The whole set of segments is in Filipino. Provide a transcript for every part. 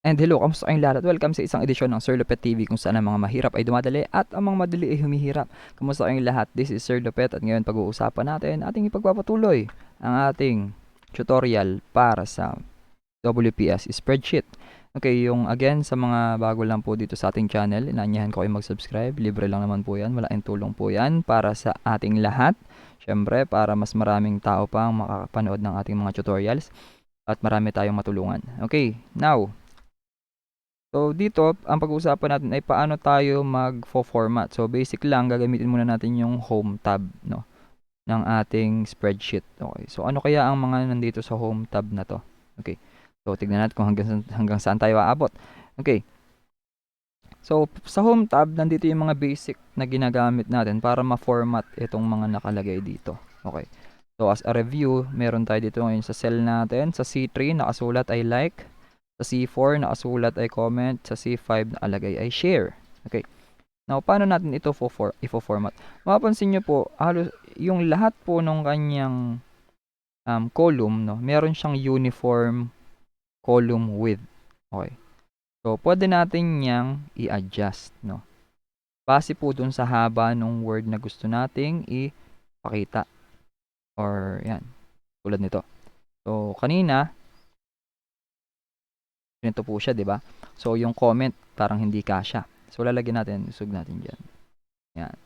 And hello, kamusta kayong lahat? Welcome sa isang edisyon ng Sir Lupheht TV kung saan ang mga mahirap ay dumadali at ang mga madali ay humihirap. Kamusta kayong lahat? This is Sir Lupheht at ngayon pag-uusapan natin ating ipagpapatuloy ang ating tutorial para sa WPS spreadsheet. Okay, yung again sa mga bago lang po dito sa ating channel, inaanyahan ko kayo mag-subscribe. Libre lang naman po yan, malaking tulong po yan para sa ating lahat. Syempre, para mas maraming tao pang makakapanood ng ating mga tutorials at marami tayong matulungan. Okay, now, so dito, ang pag-uusapan natin ay paano tayo mag-format. So basic lang, gagamitin muna natin yung home tab, no, ng ating spreadsheet. Okay. So ano kaya ang mga nandito sa home tab na to? Okay. So tignan natin kung hanggang saan tayo aabot. Okay. So sa home tab, nandito yung mga basic na ginagamit natin para ma-format itong mga nakalagay dito. Okay. So as a review, meron tayo dito ngayon sa cell natin. Sa C3, nakasulat ay like. Sa C4, nakasulat ay comment. Sa C5, nakalagay ay share. Okay. Now, paano natin ito ifo-format? Mapapansin nyo po, halos yung lahat po ng kanyang column, no, meron siyang uniform column width. Okay. So, pwede natin niyang i-adjust, no. Base po dun sa haba ng word na gusto nating ipakita. Or, yan. Tulad nito. So, kanina, ganito po siya, di ba? So, yung comment, parang hindi kasya. So, lalagyan natin, isog natin dyan. Yan.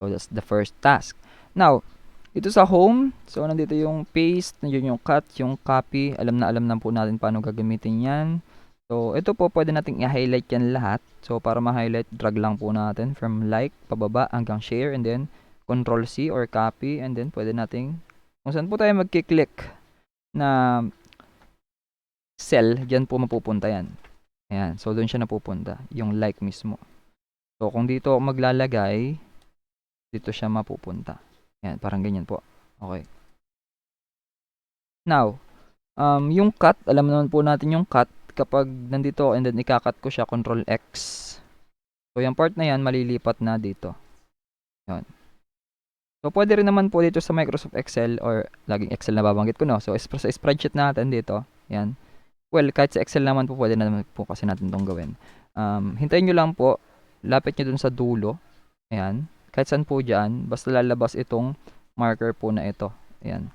So, that's the first task. Now, dito sa home, so, nandito yung paste, nandiyan yung cut, yung copy. Alam na po natin paano gagamitin yan. So, ito po, pwede nating i-highlight yan lahat. So, para ma-highlight, drag lang po natin from like, pababa, hanggang share, and then, Control C or copy, and then, pwede nating, kung saan po tayo magkiklik na cell, dyan po mapupunta yan. Ayan, so doon siya napupunta, yung like mismo. So kung dito ako maglalagay, dito siya mapupunta. Ayan, parang ganyan po. Okay. Now, yung cut, alam naman po natin yung cut, kapag nandito and then ikakat ko siya, Control X. So yung part na yan, malilipat na dito. Ayan. So pwede rin naman po dito sa Microsoft Excel or laging Excel na babanggit ko, no? So sa spreadsheet natin dito, ayan. Well, kahit sa Excel naman po, pwede naman po kasi natin itong gawin. Hintayin nyo lang po, lapit nyo dun sa dulo. Ayan. Kahit saan po dyan, basta lalabas itong marker po na ito. Ayan.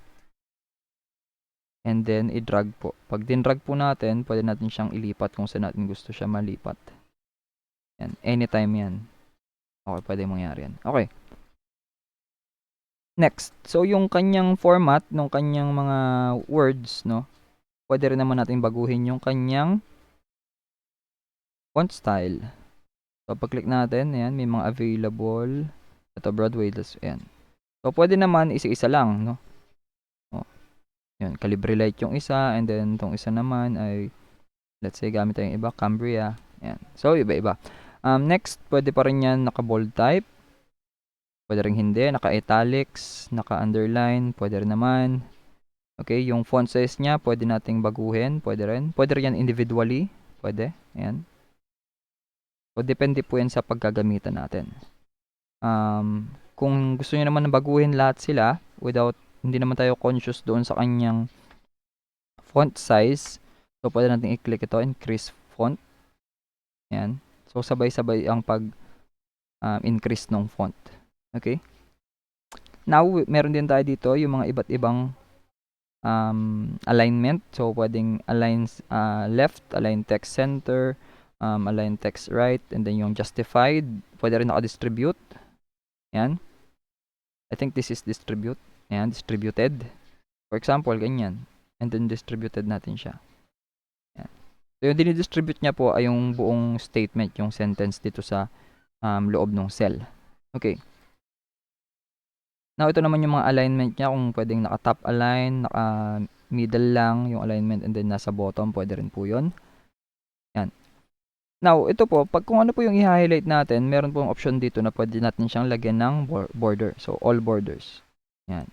And then, i-drag po. Pag din-drag po natin, pwede natin siyang ilipat kung saan natin gusto siya malipat. Ayan. Anytime yan. Okay, pwede mangyari yan. Okay. Next. So, yung kanyang format, ng kanyang mga words, no? Pwede rin naman natin baguhin yung kanyang font style. So, pag-click natin, ayan, may mga available. Ito, Broadway, ayan. So, pwede naman isa-isa lang, no? O, ayan, Calibre Light yung isa, and then, itong isa naman ay, let's say, gamit tayong iba, Cambria. Ayan. So, iba-iba. Next, pwede pa rin yan naka-bold type. Pwede rin hindi, naka-italics, naka-underline, pwede rin naman. Okay, yung font size niya, pwede nating baguhin, pwede rin. Pwede rin yan individually, pwede, ayan. So, depende po yan sa pagkagamitan natin. Kung gusto niyo naman na baguhin lahat sila, without, hindi naman tayo conscious doon sa kanyang font size, so pwede natin i-click ito, increase font. Ayan. So, sabay-sabay ang pag-increase ng font. Okay? Now, meron din tayo dito yung mga iba't ibang alignment. So, pwedeng align left, align text center, align text right, and then yung justified. Pwede rin naka-distribute. Yan. I think this is distribute. Yan, distributed. For example, ganyan. And then distributed natin siya. Yan. So, yung dinidistribute niya po ay yung buong statement, yung sentence dito sa loob ng cell. Okay. Now, ito naman yung mga alignment niya, kung pwedeng naka-top align, naka-middle lang yung alignment, and then nasa bottom, pwede rin po yun. Yan. Now, ito po, kung ano po yung i-highlight natin, meron po yung option dito na pwede natin siyang lagyan ng border. So, all borders. Yan.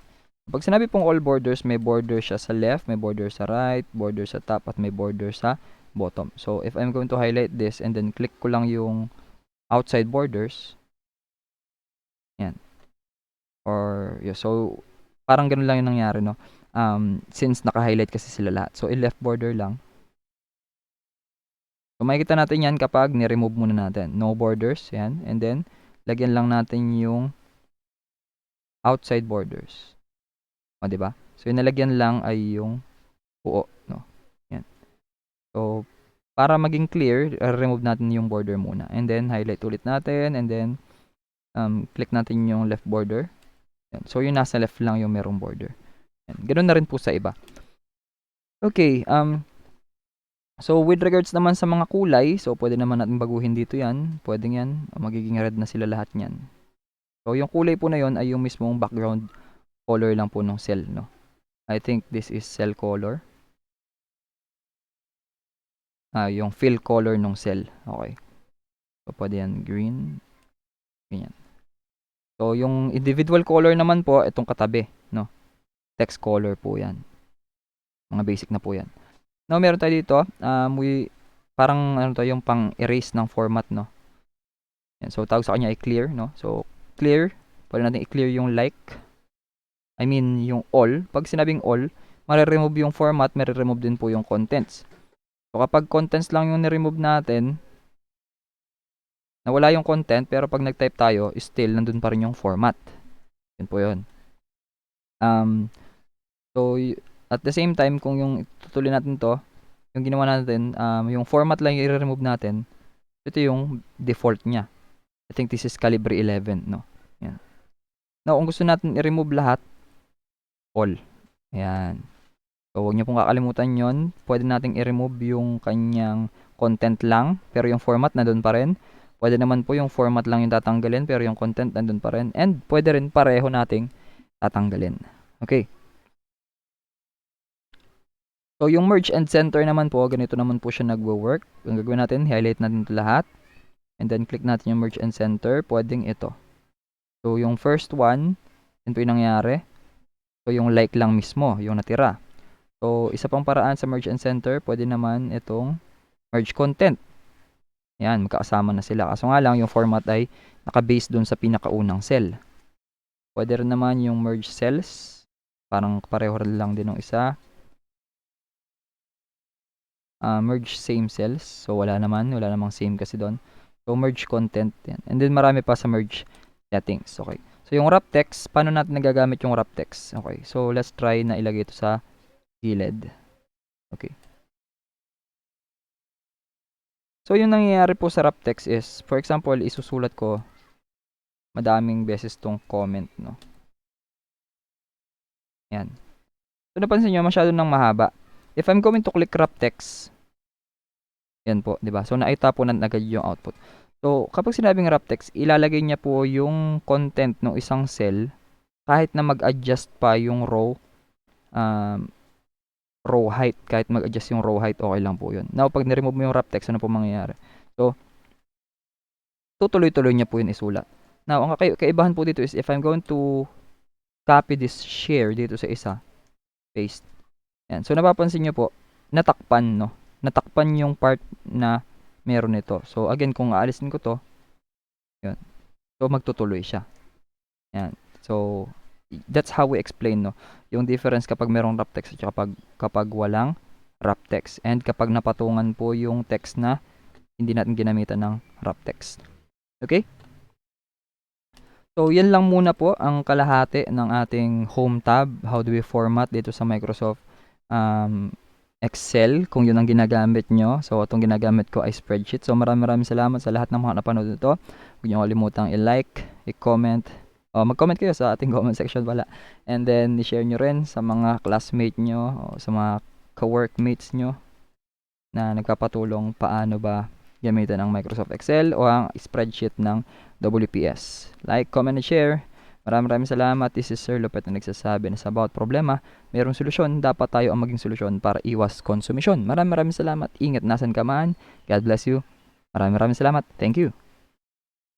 Pag sinabi pong all borders, may border siya sa left, may border sa right, border sa top, at may border sa bottom. So, if I'm going to highlight this, and then click ko lang yung outside borders, yan. Or, yeah, so, parang ganun lang yung nangyari, no? Since naka-highlight kasi sila lahat. So, i-left border lang. So, makikita natin yan kapag ni-remove muna natin. No borders, yan. And then, lagyan lang natin yung outside borders. O, diba? So, yung nalagyan lang ay yung buo, no? Yan. So, para maging clear, remove natin yung border muna. And then, highlight ulit natin. And then, click natin yung left border. Yan. So, yung nasa left lang yung merong border. Yan. Ganun na rin po sa iba. Okay, so with regards naman sa mga kulay, so pwede naman natin baguhin dito yan. Pwede yan, magiging red na sila lahat yan. So, yung kulay po na yon ay yung mismong background color lang po ng cell, no? I think this is cell color. Yung fill color ng cell. Okay. So, pwede yan green. Ganyan. So, yung individual color naman po, itong katabi, no? Text color po yan. Mga basic na po yan. Now, meron tayo dito, parang ano to, yung pang-erase ng format, no? Yan. So, tawag sa kanya ay clear, no? So, clear, pwede natin i-clear yung like. I mean, yung all. Pag sinabing all, mare-remove yung format, mare-remove din po yung contents. So, kapag contents lang yung ni-remove natin, nawala yung content, pero pag nag-type tayo, still, nandun pa rin yung format. Yun po yun. So, at the same time, kung yung tutuloy natin to, yung ginawa natin, yung format lang yung i-remove natin, ito yung default niya. I think this is calibre 11, no? Yan. Now, kung gusto natin i-remove lahat, all. Ayan. So, huwag niyo pong kakalimutan yon. Pwede nating i-remove yung kanyang content lang, pero yung format nandun pa rin. Pwede naman po yung format lang yung tatanggalin, pero yung content nandun pa rin. And pwede rin pareho nating tatanggalin. Okay. So, yung merge and center naman po, ganito naman po siya nagwo-work. Ang gagawin natin, highlight natin ito lahat. And then, click natin yung merge and center. Pwedeng ito. So, yung first one, yun po yung nangyari. So, yung like lang mismo, yung natira. So, isa pang paraan sa merge and center, pwede naman itong merge content. Yan, magkakasama na sila. Kaso nga lang, yung format ay naka-base dun sa pinakaunang cell. Pwede rin naman yung merge cells. Parang pareho lang din ng isa. Merge same cells. So, wala namang same kasi doon. So, merge content. Yan. And then, marami pa sa merge settings. Okay. So, yung wrap text, paano natin nagagamit yung wrap text? Okay. So, let's try na ilagay ito sa gilid. Okay. So, yung nangyayari po sa wrap text is, for example, isusulat ko madaming beses tong comment, no? Yan. So, napansin nyo, masyado nang mahaba. If I'm going to click wrap text, yan po, di ba? So, nakita po na agad yung output. So, kapag sinabing wrap text, ilalagay niya po yung content ng isang cell kahit na mag-adjust pa yung row height. Kahit mag-adjust yung row height, okay lang po yun. Now, pag niremove mo yung wrap text, ano po mangyayari? So, tutuloy-tuloy niya po yun isulat. Now, ang kaibahan po dito is if I'm going to copy this share dito sa isa, paste. Yan. So, napapansin nyo po, natakpan, no? Natakpan yung part na meron nito. So, again, kung aalisin ko to, yun. So, magtutuloy siya. Yan. So, that's how we explain, no? Yung difference kapag merong wrap text at kapag walang wrap text. And kapag napatungan po yung text na hindi natin ginamitan ng wrap text. Okay? So, yan lang muna po ang kalahati ng ating home tab. How do we format dito sa Microsoft Excel, kung yun ang ginagamit nyo. So, itong ginagamit ko ay Spreadsheets. So, maraming salamat sa lahat ng mga napanood nito. Huwag nyo kalimutang i-like, i-comment. Mag-comment kayo sa ating comment section pala. And then, i-share nyo rin sa mga classmate nyo o sa mga ka-workmates nyo na nagpapatulong paano ba gamitin ang Microsoft Excel o ang spreadsheet ng WPS. Like, comment, and share. Maraming salamat. This is Sir Lupheht na nagsasabi na sa bawat problema, mayroong solusyon. Dapat tayo ang maging solusyon para iwas konsumisyon. Maraming salamat. Ingat nasan ka man. God bless you. Maraming salamat. Thank you.